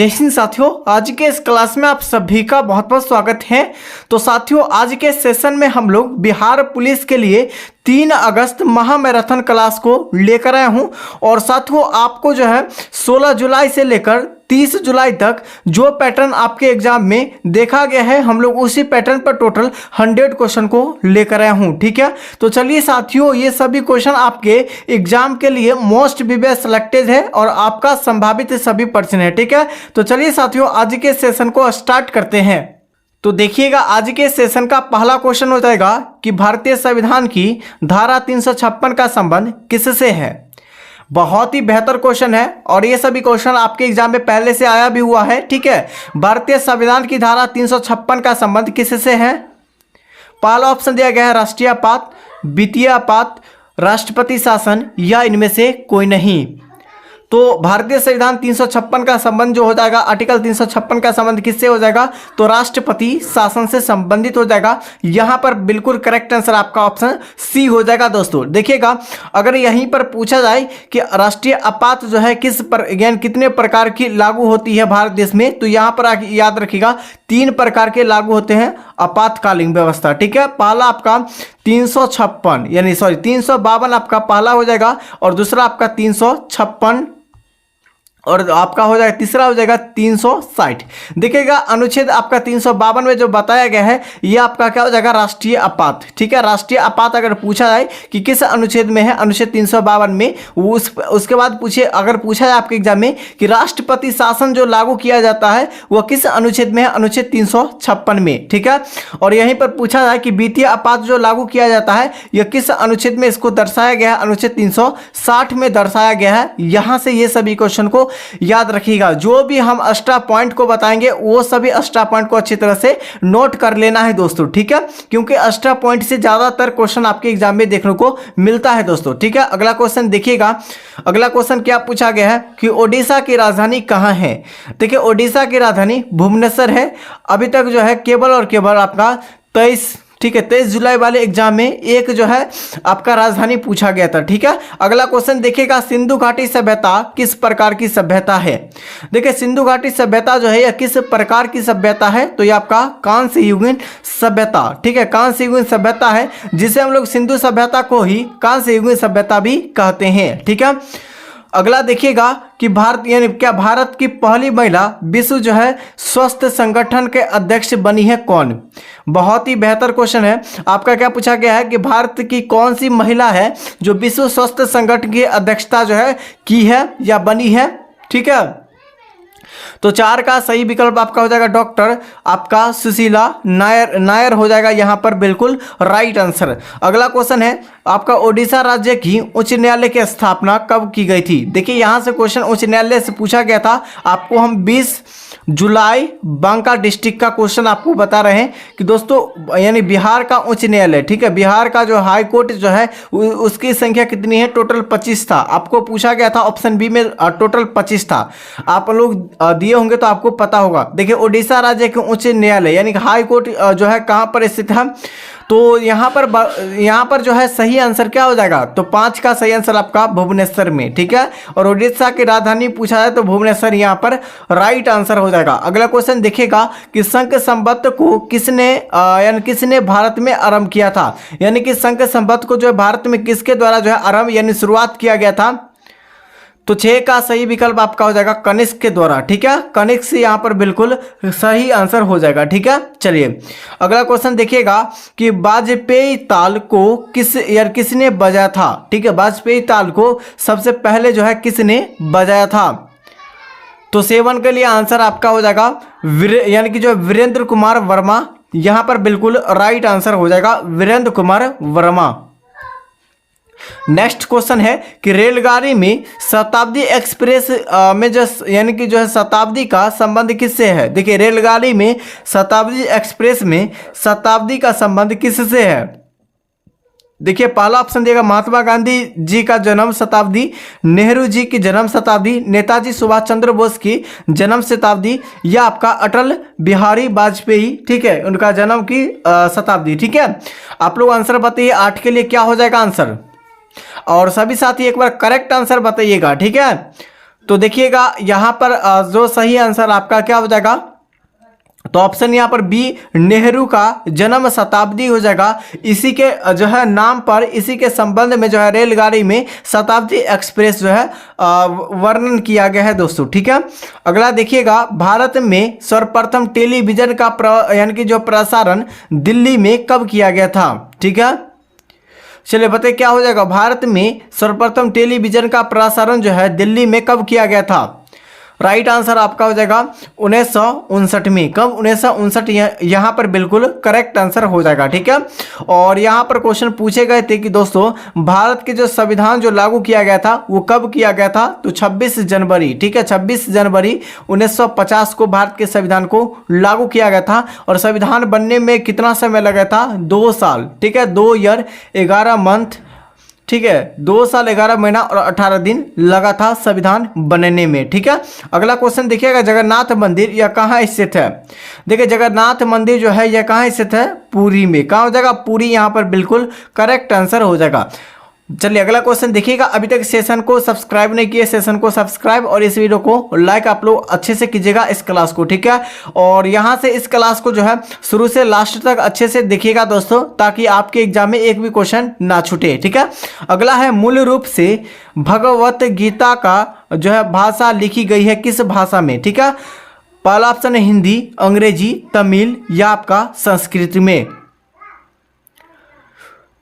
जय हिंद साथियों, आज के इस क्लास में आप सभी का बहुत बहुत स्वागत है। तो साथियों, आज के सेशन में हम लोग बिहार पुलिस के लिए 3 अगस्त महामैराथन क्लास को लेकर आया हूं। और साथियों, आपको जो है 16 जुलाई से लेकर 30 जुलाई तक जो पैटर्न आपके एग्जाम में देखा गया है, हम लोग उसी पैटर्न पर टोटल 100 क्वेश्चन को लेकर आया हूं। ठीक है, तो चलिए साथियों, ये सभी क्वेश्चन आपके एग्जाम के लिए मोस्ट प्रीवियस सिलेक्टेड है और आपका संभावित सभी प्रश्न है। ठीक है, तो चलिए साथियों, आज के सेशन को स्टार्ट करते हैं। तो देखिएगा, आज के सेशन का पहला क्वेश्चन हो जाएगा कि भारतीय संविधान की धारा 356 का संबंध किससे है। बहुत ही बेहतर क्वेश्चन है और ये सभी क्वेश्चन आपके एग्जाम में पहले से आया भी हुआ है। ठीक है, भारतीय संविधान की धारा 356 का संबंध किससे है। पहला ऑप्शन दिया गया है राष्ट्रीय आपात, वित्तीय आपात, राष्ट्रपति शासन या इनमें से कोई नहीं। तो भारतीय संविधान 356 का संबंध जो हो जाएगा, आर्टिकल 356 का संबंध किससे हो जाएगा, तो राष्ट्रपति शासन से संबंधित हो जाएगा। यहां पर बिल्कुल करेक्ट आंसर आपका ऑप्शन सी हो जाएगा। दोस्तों देखिएगा, अगर यहीं पर पूछा जाए कि राष्ट्रीय आपात जो है कितने प्रकार की लागू होती है भारत देश में, तो यहां पर याद रखिएगा 3 प्रकार के लागू होते हैं आपातकालीन व्यवस्था। ठीक है, पहला आपका 352 आपका पहला हो जाएगा और दूसरा आपका 356 और आपका हो जाएगा तीसरा हो जाएगा 360। देखिएगा, अनुच्छेद आपका 352 में जो बताया गया है, ये आपका क्या हो जाएगा, राष्ट्रीय आपात। ठीक है, राष्ट्रीय आपात अगर पूछा जाए कि किस अनुच्छेद में है, अनुच्छेद 352 में, उसके बाद अगर पूछा जाए आपके एग्जाम में कि राष्ट्रपति शासन जो लागू किया जाता है वह किस अनुच्छेद में है, अनुच्छेद 356 में। ठीक है, और यहीं पर पूछा जाए कि वित्तीय आपात जो लागू किया जाता है यह किस अनुच्छेद में इसको दर्शाया गया है, अनुच्छेद 360 में दर्शाया गया है। यहां से ये सभी क्वेश्चन को याद रखिएगा। जो भी हम एक्स्ट्रा पॉइंट को बताएंगे वो सभी एक्स्ट्रा पॉइंट को अच्छी तरह से नोट कर लेना है दोस्तों। ठीक है, क्योंकि एक्स्ट्रा पॉइंट से ज्यादातर क्वेश्चन आपके एग्जाम में देखने को मिलता है दोस्तों। ठीक है, अगला क्वेश्चन देखिएगा। अगला क्वेश्चन क्या पूछा गया है कि ओडिशा की राजधानी कहां है। देखिए, ओडिशा की राजधानी भुवनेश्वर है। अभी तक जो है केवल और केवल आपका 23 जुलाई वाले एग्जाम में एक जो है आपका राजधानी पूछा गया था। ठीक है, अगला क्वेश्चन देखिएगा, सिंधु घाटी सभ्यता किस प्रकार की सभ्यता है। देखिए, सिंधु घाटी सभ्यता जो है यह किस प्रकार की सभ्यता है, तो यह आपका कांस्य युगीन सभ्यता। ठीक है, कांस्य युगीन सभ्यता है, जिसे हम लोग सिंधु सभ्यता को ही कांस्य युगीन सभ्यता भी कहते हैं। ठीक है, अगला देखिएगा कि भारत की पहली महिला विश्व जो है स्वास्थ्य संगठन के अध्यक्ष बनी है कौन। बहुत ही बेहतर क्वेश्चन है। आपका क्या पूछा गया है कि भारत की कौन सी महिला है जो विश्व स्वास्थ्य संगठन की अध्यक्षता जो है की है या बनी है। ठीक है, तो 4 का सही विकल्प आपका हो जाएगा डॉक्टर आपका सुशीला नायर हो जाएगा यहां पर बिल्कुल राइट आंसर। अगला क्वेश्चन है आपका, ओडिशा राज्य की उच्च न्यायालय की स्थापना कब की गई थी। देखिए, यहां से क्वेश्चन उच्च न्यायालय से पूछा गया था। आपको हम 20 जुलाई बांका डिस्ट्रिक्ट का क्वेश्चन आपको बता रहे हैं कि दोस्तों यानी बिहार का उच्च न्यायालय। ठीक है, बिहार का जो हाई कोर्ट जो है उसकी संख्या कितनी है, टोटल 25 था। आपको पूछा गया था ऑप्शन बी में टोटल 25 था। आप लोग दिए होंगे तो आपको पता होगा। देखिए, ओडिशा राज्य के उच्च न्यायालय यानी हाई कोर्ट जो है कहां पर स्थित है, तो यहाँ पर जो है सही आंसर क्या हो जाएगा, तो 5 का सही आंसर आपका भुवनेश्वर में। ठीक है, और ओडिशा की राजधानी पूछा जाए तो भुवनेश्वर यहाँ पर राइट आंसर हो जाएगा। अगला क्वेश्चन देखिएगा कि संघ संबंध को किसने भारत में आरंभ किया था, यानी कि संघ संबंध को जो है भारत में किसके द्वारा जो है आरंभ यानी शुरुआत किया गया था, तो 6 का सही विकल्प आपका हो जाएगा कनिष्क के द्वारा। ठीक है, कनिष्क से यहाँ पर बिल्कुल सही आंसर हो जाएगा। ठीक है, चलिए अगला क्वेश्चन देखिएगा कि वाजपेयी ताल को किसने बजाया था। ठीक है, वाजपेयी ताल को सबसे पहले जो है किसने बजाया था, तो 7 के लिए आंसर आपका हो जाएगा यानी कि जो वीरेंद्र कुमार वर्मा। यहां पर बिल्कुल राइट आंसर हो जाएगा वीरेंद्र कुमार वर्मा। नेक्स्ट क्वेश्चन है कि रेलगाड़ी में शताब्दी एक्सप्रेस में जो यानी कि जो है शताब्दी का संबंध किससे है। देखिए, रेलगाड़ी में शताब्दी एक्सप्रेस में शताब्दी का संबंध किससे है। देखिए, पहला ऑप्शन देगा महात्मा गांधी जी का जन्म शताब्दी, नेहरू जी की जन्म शताब्दी, नेताजी सुभाष चंद्र बोस की जन्म शताब्दी या आपका अटल बिहारी वाजपेयी, ठीक है, उनका जन्म की शताब्दी। ठीक है, आप लोग आंसर बताइए 8 के लिए क्या हो जाएगा आंसर, और सभी साथी एक बार करेक्ट आंसर बताइएगा। ठीक है, तो देखिएगा यहाँ पर जो सही आंसर आपका क्या हो जाएगा, तो ऑप्शन यहाँ पर बी, नेहरू का जन्म शताब्दी हो जाएगा। इसी के जो है नाम पर, इसी के संबंध में जो है रेलगाड़ी में शताब्दी एक्सप्रेस जो है वर्णन किया गया है दोस्तों, ठीक है। अगला देखिएगा, भारत में सर्वप्रथम टेलीविजन का यानी कि जो प्रसारण दिल्ली में कब किया गया था, ठीक है। चलिए बताइए क्या हो जाएगा, भारत में सर्वप्रथम टेलीविजन का प्रसारण जो है दिल्ली में कब किया गया था। राइट आंसर आपका हो जाएगा 1959 में। कब, 1959, यहाँ पर बिल्कुल करेक्ट आंसर हो जाएगा, ठीक है। और यहाँ पर क्वेश्चन पूछे गए थे कि दोस्तों भारत के जो संविधान जो लागू किया गया था वो कब किया गया था, तो 26 जनवरी, ठीक है, 26 जनवरी 1950 को भारत के संविधान को लागू किया गया था। और संविधान बनने में कितना समय लगा था, 2 साल, ठीक है, 2 ईयर 11 मंथ, ठीक है, 2 साल 11 महीना और 18 दिन लगा था संविधान बनने में, ठीक है। अगला क्वेश्चन देखिएगा, जगन्नाथ मंदिर यह कहाँ स्थित है। देखिए जगन्नाथ मंदिर जो है यह कहाँ स्थित है, पुरी में। कहाँ हो जाएगा, पुरी, यहाँ पर बिल्कुल करेक्ट आंसर हो जाएगा। चलिए अगला क्वेश्चन देखिएगा, अभी तक सेशन को सब्सक्राइब नहीं किए, सेशन को सब्सक्राइब और इस वीडियो को लाइक आप लोग अच्छे से कीजिएगा इस क्लास को, ठीक है। और यहाँ से इस क्लास को जो है शुरू से लास्ट तक अच्छे से देखिएगा दोस्तों, ताकि आपके एग्जाम में एक भी क्वेश्चन ना छूटे, ठीक है। अगला है, मूल रूप से भगवत गीता का जो है भाषा लिखी गई है किस भाषा में, ठीक है। पहला ऑप्शन है हिंदी, अंग्रेजी, तमिल या आपका संस्कृत में।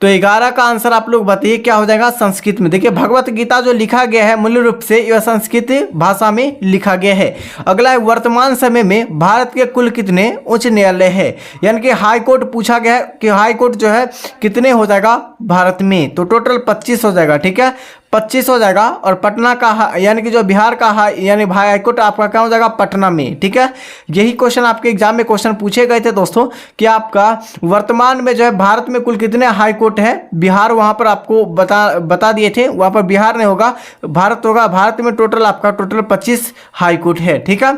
तो 11 का आंसर आप लोग बताइए क्या हो जाएगा, संस्कृत में। देखिए भगवत गीता जो लिखा गया है मूल रूप से यह संस्कृत भाषा में लिखा गया है। अगला है, वर्तमान समय में भारत के कुल कितने उच्च न्यायालय है, यानी कि हाई कोर्ट पूछा गया है कि हाई कोर्ट जो है कितने हो जाएगा भारत में, तो टोटल 25 हो जाएगा, ठीक है, 25 हो जाएगा। और पटना का यानी कि जो बिहार का यानी हाई कोर्ट आपका क्या हो जाएगा, पटना में, ठीक है। यही क्वेश्चन आपके एग्जाम में क्वेश्चन पूछे गए थे दोस्तों कि आपका वर्तमान में जो है भारत में कुल कितने हाई कोर्ट है। बिहार वहां पर आपको बता दिए थे, वहां पर बिहार नहीं होगा, भारत होगा। भारत में टोटल आपका 25 हाई कोर्ट है, ठीक है।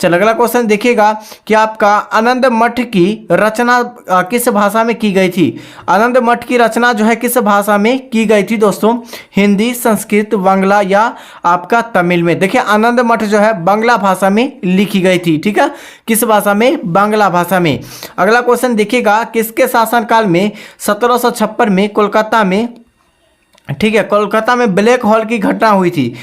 चल अगला क्वेश्चन देखिएगा कि आपका आनंद मठ की रचना किस भाषा में की गई थी। आनंद मठ की रचना जो है किस भाषा में की गई थी दोस्तों, हिंदी, संस्कृत, बांग्ला या आपका तमिल में। देखिए आनंद मठ जो है बांग्ला भाषा में लिखी गई थी, ठीक है, किस भाषा में, बांग्ला भाषा में। अगला क्वेश्चन देखिएगा, किसके शासनकाल में 1756 में कोलकाता में, ठीक है, कोलकाता में ब्लैक होल की घटना हुई थी।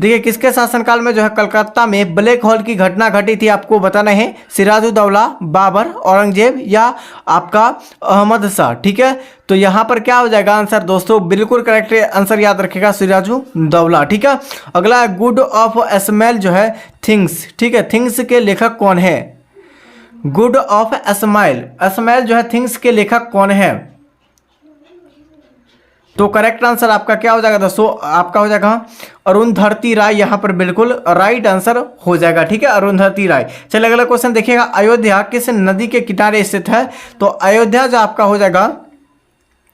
देखिए किसके शासनकाल में जो है कलकत्ता में ब्लैक होल की घटना घटी थी, आपको बताना है। सिराजुद्दौला, बाबर, औरंगजेब या आपका अहमद शाह, ठीक है। तो यहाँ पर क्या हो जाएगा आंसर दोस्तों, बिल्कुल करेक्ट आंसर याद रखेगा, सिराजुद्दौला, ठीक है। अगला है, गुड ऑफ स्मेल जो है थिंग्स, ठीक है, थिंग्स के लेखक कौन है। गुड ऑफ स्मेल, स्मेल जो है थिंग्स के लेखक कौन है। तो करेक्ट आंसर आपका क्या हो जाएगा दोस्तों, आपका हो जाएगा अरुंधति राय, यहाँ पर बिल्कुल राइट आंसर हो जाएगा, ठीक है, अरुंधति राय। चलिए अगला क्वेश्चन देखिएगा, अयोध्या किस नदी के किनारे स्थित है। तो अयोध्या जो आपका हो जाएगा,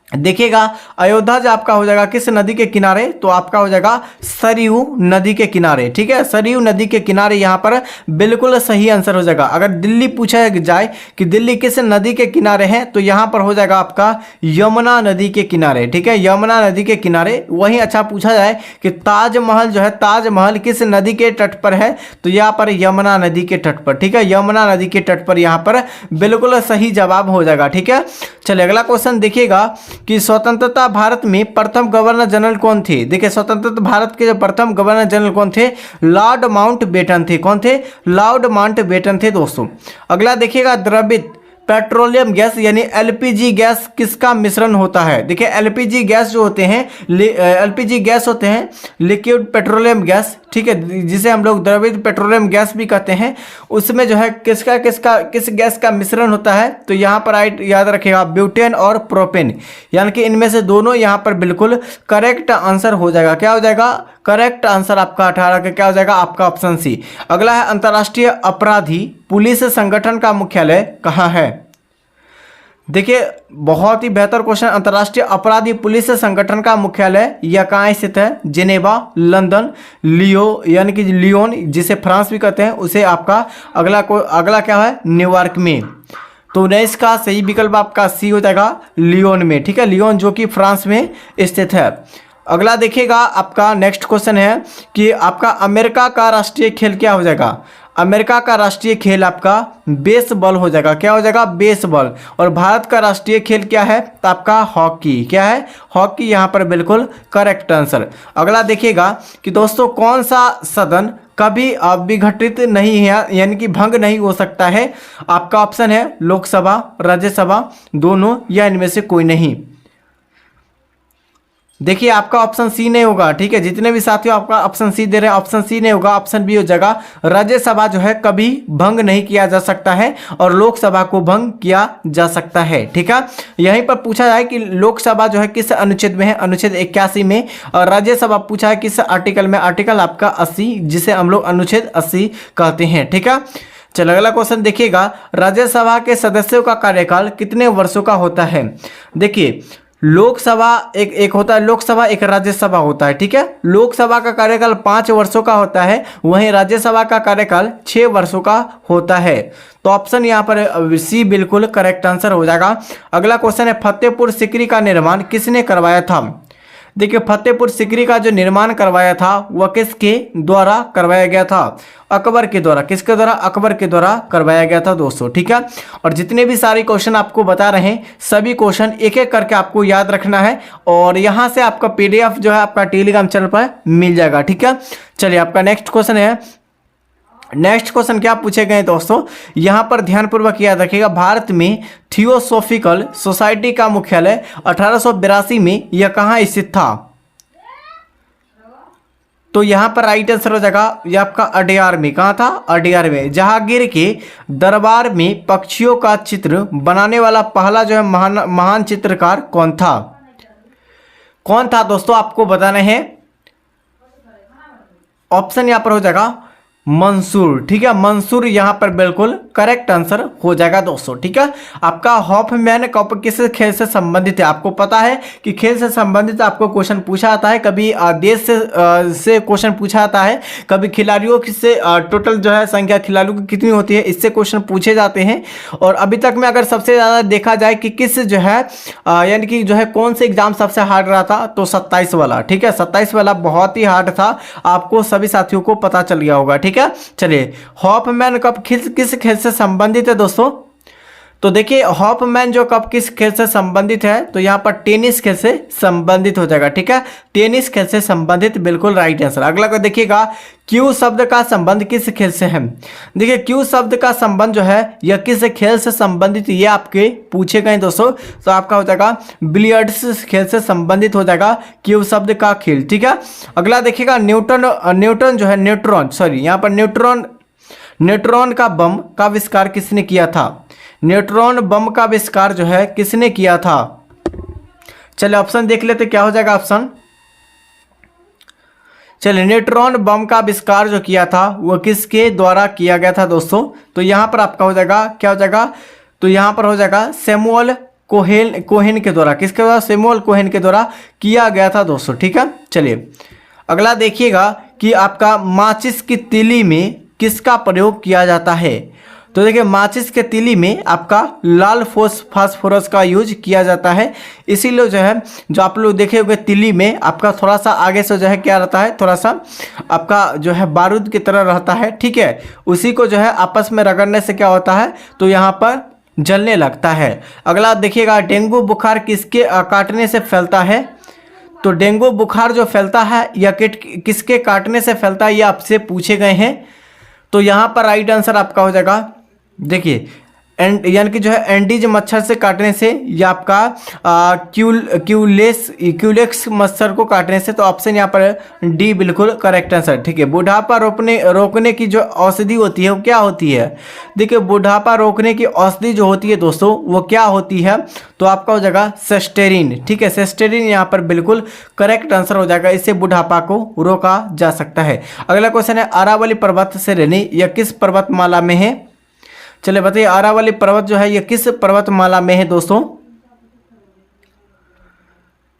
देखिएगा अयोध्या जो आपका हो जाएगा किस नदी के किनारे, तो आपका हो जाएगा सरयू नदी के किनारे, ठीक है, सरयू नदी के किनारे यहाँ पर बिल्कुल सही आंसर हो जाएगा। अगर दिल्ली पूछा जाए कि दिल्ली किस नदी के किनारे है, तो यहाँ पर हो जाएगा आपका यमुना नदी के किनारे, ठीक है, यमुना नदी के किनारे। वहीं अच्छा पूछा जाए कि ताजमहल जो है, ताजमहल किस नदी के तट पर है, तो यहाँ पर यमुना नदी के तट पर, ठीक है, यमुना नदी के तट पर यहाँ पर बिल्कुल सही जवाब हो जाएगा, ठीक है। चलिए अगला क्वेश्चन देखिएगा कि स्वतंत्रता भारत में प्रथम गवर्नर जनरल कौन थे। देखिए स्वतंत्रता भारत के जो प्रथम गवर्नर जनरल कौन थे, लॉर्ड माउंटबेटन थे। कौन थे, लॉर्ड माउंटबेटन थे दोस्तों। अगला देखिएगा, द्रवित पेट्रोलियम गैस यानी एलपीजी गैस किसका मिश्रण होता है। देखिए एलपीजी गैस जो होते हैं, एलपीजी गैस होते हैं लिक्विड पेट्रोलियम गैस, ठीक है, जिसे हम लोग द्रवित पेट्रोलियम गैस भी कहते हैं। उसमें जो है किस गैस का मिश्रण होता है, तो यहाँ पर याद रखिएगा ब्यूटेन और प्रोपेन, यानी कि इनमें से दोनों यहाँ पर बिल्कुल करेक्ट आंसर हो जाएगा। क्या हो जाएगा, करेक्ट आंसर आपका 18 का क्या हो जाएगा, आपका ऑप्शन सी। अगला है, अंतर्राष्ट्रीय अपराधी पुलिस संगठन का मुख्यालय कहाँ है। देखिए बहुत ही बेहतर क्वेश्चन, अंतर्राष्ट्रीय अपराधी पुलिस संगठन का मुख्यालय यह कहाँ स्थित है, जिनेवा, लंदन, लियो यानी कि लियोन जिसे फ्रांस भी कहते हैं, उसे आपका अगला क्या है, न्यूयॉर्क में। तो 19 का सही विकल्प आपका सी हो जाएगा, लियोन में, ठीक है, लियोन जो कि फ्रांस में स्थित है। अगला देखिएगा आपका नेक्स्ट क्वेश्चन है कि आपका अमेरिका का राष्ट्रीय खेल क्या हो जाएगा। अमेरिका का राष्ट्रीय खेल आपका बेसबॉल हो जाएगा। क्या हो जाएगा? बेसबॉल। और भारत का राष्ट्रीय खेल क्या है? तो आपका हॉकी। क्या है? हॉकी यहाँ पर बिल्कुल करेक्ट आंसर। अगला देखिएगा कि दोस्तों कौन सा सदन कभी विघटित नहीं है, यानी कि भंग नहीं हो सकता है। आपका ऑप्शन है लोकसभा, राज्यसभा, दोनों या इनमें से कोई नहीं। देखिए आपका ऑप्शन सी नहीं होगा, ठीक है। जितने भी साथियों आपका ऑप्शन सी दे रहे हैं, ऑप्शन सी नहीं होगा, ऑप्शन बी हो जाएगा। राज्यसभा जो है कभी भंग नहीं किया जा सकता है और लोकसभा को भंग किया जा सकता है, ठीक है। यहीं पर पूछा जाए कि लोकसभा जो है किस अनुच्छेद में है, अनुच्छेद 81 में। और राज्यसभा पूछा है किस आर्टिकल में, आर्टिकल आपका 80, जिसे हम लोग अनुच्छेद 80 कहते हैं, ठीक है। चलो अगला क्वेश्चन देखिएगा, राज्यसभा के सदस्यों का कार्यकाल कितने वर्षों का होता है। देखिए लोकसभा एक होता है लोकसभा, एक राज्यसभा होता है, ठीक है। लोकसभा का कार्यकाल 5 वर्षों का होता है, वहीं राज्यसभा का कार्यकाल 6 वर्षों का होता है। तो ऑप्शन यहाँ पर सी बिल्कुल करेक्ट आंसर हो जाएगा। अगला क्वेश्चन है, फतेहपुर सीकरी का निर्माण किसने करवाया था। देखिए फतेहपुर सीकरी का जो निर्माण करवाया था वह किसके द्वारा करवाया गया था। अकबर के द्वारा। किसके द्वारा? अकबर के द्वारा करवाया गया था दोस्तों, ठीक है। और जितने भी सारे क्वेश्चन आपको बता रहे हैं सभी क्वेश्चन एक एक करके आपको याद रखना है और यहाँ से आपका PDF जो है आपका टेलीग्राम चैनल पर मिल जाएगा, ठीक है। चलिए आपका नेक्स्ट क्वेश्चन है, नेक्स्ट क्वेश्चन क्या पूछे गए दोस्तों, यहां पर ध्यानपूर्वक याद रखिएगा। भारत में थियोसॉफिकल सोसाइटी का मुख्यालय 1882 में यह कहां स्थित था। तो यहां पर राइट आंसर हो जाएगा यह आपका अडयार में। कहां था? अडयार में। जहांगीर के दरबार में पक्षियों का चित्र बनाने वाला पहला जो है महान चित्रकार कौन था? कौन था दोस्तों आपको बताना है। ऑप्शन यहां पर हो जाएगा मंसूर, ठीक है। मंसूर यहाँ पर बिल्कुल करेक्ट आंसर हो जाएगा दोस्तों, ठीक है। आपका हॉफमैन कप किस खेल से संबंधित है। आपको पता है कि खेल से संबंधित आपको क्वेश्चन पूछा आता है, कभी देश से क्वेश्चन पूछा आता है, कभी खिलाड़ियों से टोटल जो है संख्या खिलाड़ियों की कितनी होती है इससे क्वेश्चन पूछे जाते हैं। और अभी तक में अगर सबसे ज़्यादा देखा जाए कि किस जो है यानी कि जो है कौन से एग्जाम सबसे हार्ड रहा था, तो 27 वाला, ठीक है। 27 वाला बहुत ही हार्ड था, आपको सभी साथियों को पता चल गया होगा, ठीक है। चलिए हॉफमैन कप किस खेल से संबंधित है दोस्तों। तो देखिए हॉफमैन जो कप किस खेल से संबंधित है, तो यहां पर टेनिस खेल से संबंधित हो जाएगा, ठीक है। टेनिस खेल से संबंधित बिल्कुल राइट आंसर। अगला को देखिएगा, क्यू शब्द का संबंध किस खेल से है। देखिए क्यू शब्द का संबंध जो है यह किस खेल से संबंधित, ये आपके पूछे गए दोस्तों। तो आपका हो जाएगा बिलियर्ड्स खेल से संबंधित हो जाएगा क्यू शब्द का खेल, ठीक है। अगला देखिएगा, न्यूटन जो है यहाँ पर न्यूट्रॉन का बम का आविष्कार किसने किया था। न्यूट्रॉन बम का आविष्कार जो है किसने किया था। चलिए ऑप्शन देख लेते क्या हो जाएगा ऑप्शन। चलिए न्यूट्रॉन बम का आविष्कार जो किया था वो किसके द्वारा किया गया था दोस्तों। तो यहाँ पर आपका हो जाएगा क्या हो जाएगा, तो यहाँ पर हो जाएगा सैमुअल कोहेन के द्वारा। किसके द्वारा? सैमुअल कोहेन के द्वारा किया गया था दोस्तों, ठीक है। चलिए अगला देखिएगा कि आपका माचिस की तीली में किसका प्रयोग किया जाता है। तो देखिए माचिस के तीली में आपका लाल फास्फोरस का यूज किया जाता है, इसीलिए जो है जो आप लोग देखे होंगे तीली में आपका थोड़ा सा आगे से जो है क्या रहता है, थोड़ा सा आपका जो है बारूद की तरह रहता है, ठीक है। उसी को जो है आपस में रगड़ने से क्या होता है, तो यहाँ पर जलने लगता है। अगला देखिएगा, डेंगू बुखार किसके काटने से फैलता है। तो डेंगू बुखार जो फैलता है या किसके काटने से फैलता है, ये आपसे पूछे गए हैं। तो यहाँ पर राइट आंसर आपका हो जाएगा, देखिए यानी कि जो है एंडीज मच्छर से काटने से या आपका क्यूलेक्स मच्छर को काटने से। तो ऑप्शन यहाँ पर डी बिल्कुल करेक्ट आंसर, ठीक है। बुढ़ापा रोकने की जो औषधि होती है वो क्या होती है। देखिए बुढ़ापा रोकने की औषधि जो होती है दोस्तों वो क्या होती है, तो आपका हो जाएगा सेस्टेरिन, ठीक है। सेस्टेरिन यहाँ पर बिल्कुल करेक्ट आंसर हो जाएगा, इससे बुढ़ापा को रोका जा सकता है। अगला क्वेश्चन है, अरावली पर्वत श्रेणी यह किस पर्वतमाला में है। चलिए बताइए अरावली पर्वत जो है ये किस पर्वतमाला में है दोस्तों।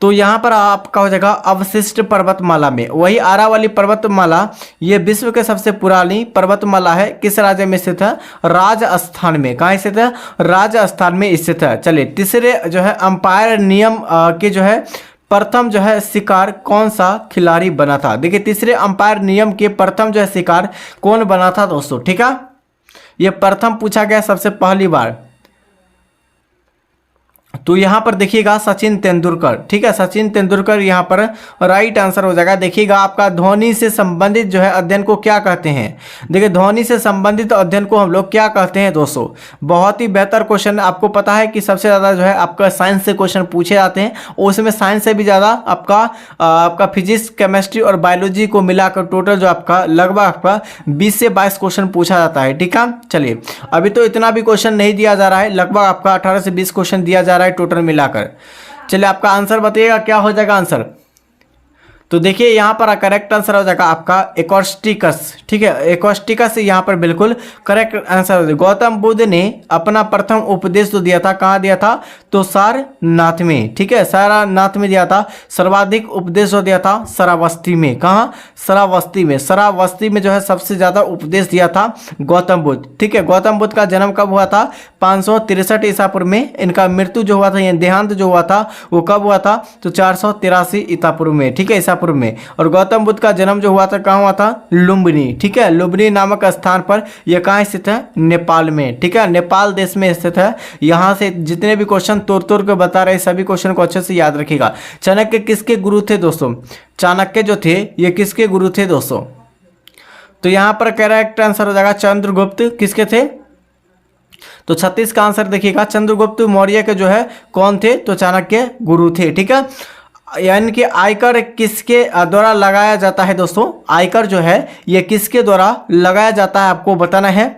तो यहाँ पर आपका हो जाएगा अवशिष्ट पर्वतमाला में। वही अरावली पर्वतमाला ये विश्व के सबसे पुरानी पर्वतमाला है, किस राज्य में स्थित है, राजस्थान में। कहाँ स्थित है, राजस्थान में स्थित है। चलिए तीसरे जो है अंपायर नियम के जो है प्रथम जो है शिकार कौन सा खिलाड़ी बना था। देखिए तीसरे अंपायर नियम के प्रथम जो है शिकार कौन बना था दोस्तों, ठीक है, ये प्रथम पूछा गया सबसे पहली बार। तो यहाँ पर देखिएगा सचिन तेंदुलकर, ठीक है, सचिन तेंदुलकर यहाँ पर राइट आंसर हो जाएगा। देखिएगा आपका ध्वनि से संबंधित जो है अध्ययन को क्या कहते हैं। देखिए ध्वनि से संबंधित अध्ययन को हम लोग क्या कहते हैं दोस्तों। बहुत ही बेहतर क्वेश्चन। आपको पता है कि सबसे ज़्यादा जो है आपका साइंस से क्वेश्चन पूछे जाते हैं, उसमें साइंस से भी ज़्यादा आपका फिजिक्स, केमिस्ट्री और बायोलॉजी को मिलाकर टोटल जो आपका लगभग आपका 20 से 22 क्वेश्चन पूछा जाता है, ठीक है। चलिए अभी तो इतना भी क्वेश्चन नहीं दिया जा रहा है, लगभग आपका 18 से 20 क्वेश्चन दिया जा रहा है टोटल मिलाकर। चलिए आपका आंसर बताइएगा क्या हो जाएगा आंसर। तो देखिए यहाँ पर करेक्ट आंसर हो जाएगा आपका एकॉस्टिकस, ठीक है, एकॉस्टिकस यहाँ पर बिल्कुल करेक्ट आंसर हो जाएगा। गौतम बुद्ध ने अपना प्रथम उपदेश तो दिया था, कहाँ दिया था, तो सारनाथ में, ठीक है, सारनाथ में दिया था। सर्वाधिक उपदेश जो दिया था श्रावस्ती में, कहाँ, श्रावस्ती में, श्रावस्ती में जो है सबसे ज़्यादा उपदेश दिया था गौतम बुद्ध, ठीक है। गौतम बुद्ध का जन्म कब हुआ था, 563 ईसा पूर्व में। इनका मृत्यु जो हुआ था, यानी देहांत जो हुआ था वो कब हुआ था, तो 483 ईसा पूर्व में, ठीक है, ईसा पूर्व में। और गौतम बुद्ध का जन्म जो हुआ था कहाँ हुआ था, लुम्बिनी, ठीक है, लुम्बिनी नामक स्थान पर। यह कहाँ स्थित है, नेपाल में, ठीक है, नेपाल देश में स्थित है। यहाँ से जितने भी क्वेश्चन तोड़ के बता रहे सभी क्वेश्चन को अच्छे से याद रखिएगा। चाणक्य किसके गुरु थे दोस्तों, चाणक्य जो थे ये किसके गुरु थे दोस्तों। तो यहाँ पर करेक्ट आंसर हो जाएगा चंद्रगुप्त किसके थे, तो 36 का आंसर देखिएगा। चंद्रगुप्त मौर्य के जो है कौन थे, तो चाणक्य गुरु थे, ठीक है। यानी कि आयकर किसके द्वारा लगाया जाता है दोस्तों, आयकर जो है ये किसके द्वारा लगाया जाता है आपको बताना है।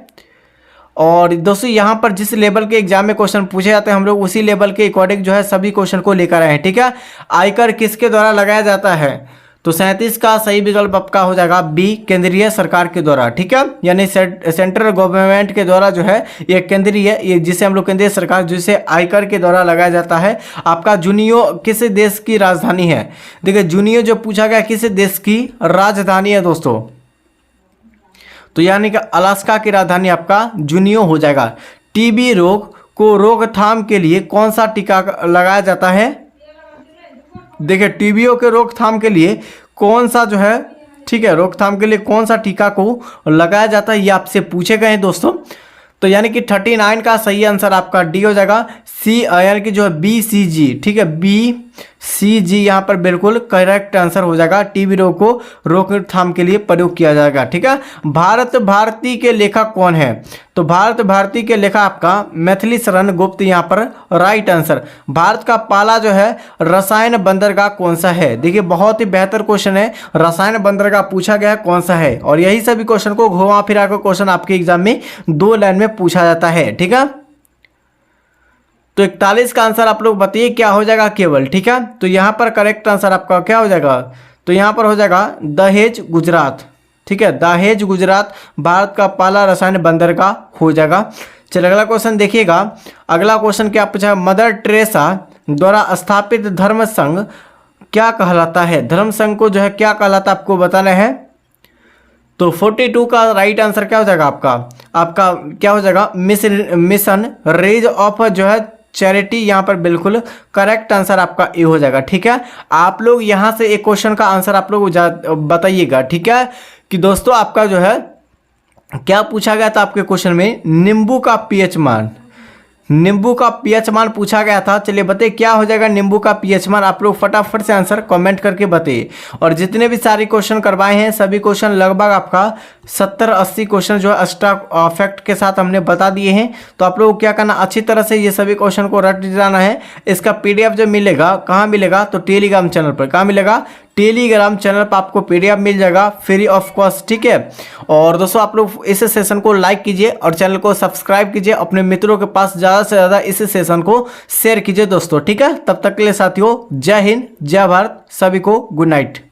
और दोस्तों यहाँ पर जिस लेवल के एग्जाम में क्वेश्चन पूछे जाते हैं हम लोग उसी लेवल के अकॉर्डिंग जो है सभी क्वेश्चन को लेकर आए हैं, ठीक है। आयकर किसके द्वारा लगाया जाता है, तो 37 का सही विकल्प आपका हो जाएगा बी, केंद्रीय सरकार के द्वारा, ठीक है, यानी सेंट्रल गवर्नमेंट के द्वारा जो है ये केंद्रीय, ये जिसे हम लोग केंद्रीय सरकार जिसे आयकर के द्वारा लगाया जाता है। आपका जुनियो किस देश की राजधानी है, देखिए जुनियो जो पूछा गया किस देश की राजधानी है दोस्तों, तो यानी कि अलास्का की राजधानी आपका जुनियो हो जाएगा। टीबी रोग को रोकथाम के लिए कौन सा टीका लगाया जाता है, देखिए टीबीओ के रोकथाम के लिए कौन सा जो है, ठीक है, रोकथाम के लिए कौन सा टीका को लगाया जाता है ये आपसे पूछे गए हैं दोस्तों। तो यानी कि 39 का सही आंसर आपका डी हो जाएगा। सी यानी कि जो है BCG, ठीक है, BCG यहाँ पर बिल्कुल करेक्ट आंसर हो जाएगा। टीबी रोग को रोकथाम के लिए प्रयोग किया जाएगा, ठीक है। भारत भारती के लेखक कौन है, तो भारत भारती के लेखक आपका मैथिली शरण गुप्त यहाँ पर राइट आंसर। भारत का पहला जो है रसायन बंदरगाह कौन सा है, देखिए बहुत ही बेहतर क्वेश्चन है, रसायन बंदरगाह पूछा गया कौन सा है। और यही सभी क्वेश्चन को घुमा फिरा कर क्वेश्चन आपके एग्जाम में 2 लाइन में पूछा जाता है, ठीक है। तो 41 का आंसर आप लोग बताइए क्या हो जाएगा केवल, ठीक है। तो यहाँ पर करेक्ट आंसर आपका क्या हो जाएगा, तो यहाँ पर हो जाएगा दहेज गुजरात, ठीक है, दहेज गुजरात भारत का पहला रसायन बंदरगाह हो जाएगा। चलिए अगला क्वेश्चन देखिएगा। अगला क्वेश्चन क्या पूछा, मदर टेरेसा द्वारा स्थापित धर्म संघ क्या कहलाता है, धर्म संघ को जो है क्या कहलाता है आपको बताना है। तो 42 का राइट आंसर क्या हो जाएगा आपका क्या हो जाएगा, मिशन रेज ऑफ जो है चैरिटी, यहाँ पर बिल्कुल करेक्ट आंसर आपका ए हो जाएगा, ठीक है। आप लोग यहाँ से एक क्वेश्चन का आंसर आप लोग बताइएगा, ठीक है, कि दोस्तों आपका जो है क्या पूछा गया था आपके क्वेश्चन में, नींबू का पीएच मान, नींबू का पीएच मान पूछा गया था। चलिए बताइए क्या हो जाएगा नींबू का पीएच मान, आप लोग फटाफट से आंसर कमेंट करके बताइए। और जितने भी सारे क्वेश्चन करवाए हैं सभी क्वेश्चन लगभग आपका 70-80 क्वेश्चन जो है स्टॉक फैक्ट के साथ हमने बता दिए हैं। तो आप लोग क्या करना, अच्छी तरह से ये सभी क्वेश्चन को रट जाना है। इसका PDF जो मिलेगा कहाँ मिलेगा, तो टेलीग्राम चैनल पर। कहाँ मिलेगा, टेलीग्राम चैनल पर आपको PDF मिल जाएगा फ्री ऑफ कॉस्ट, ठीक है। और दोस्तों आप लोग इस सेशन को लाइक कीजिए और चैनल को सब्सक्राइब कीजिए, अपने मित्रों के पास ज़्यादा से ज़्यादा इस सेशन को शेयर कीजिए दोस्तों, ठीक है। तब तक के लिए साथियों जय हिंद, जय भारत, सभी को गुड नाइट।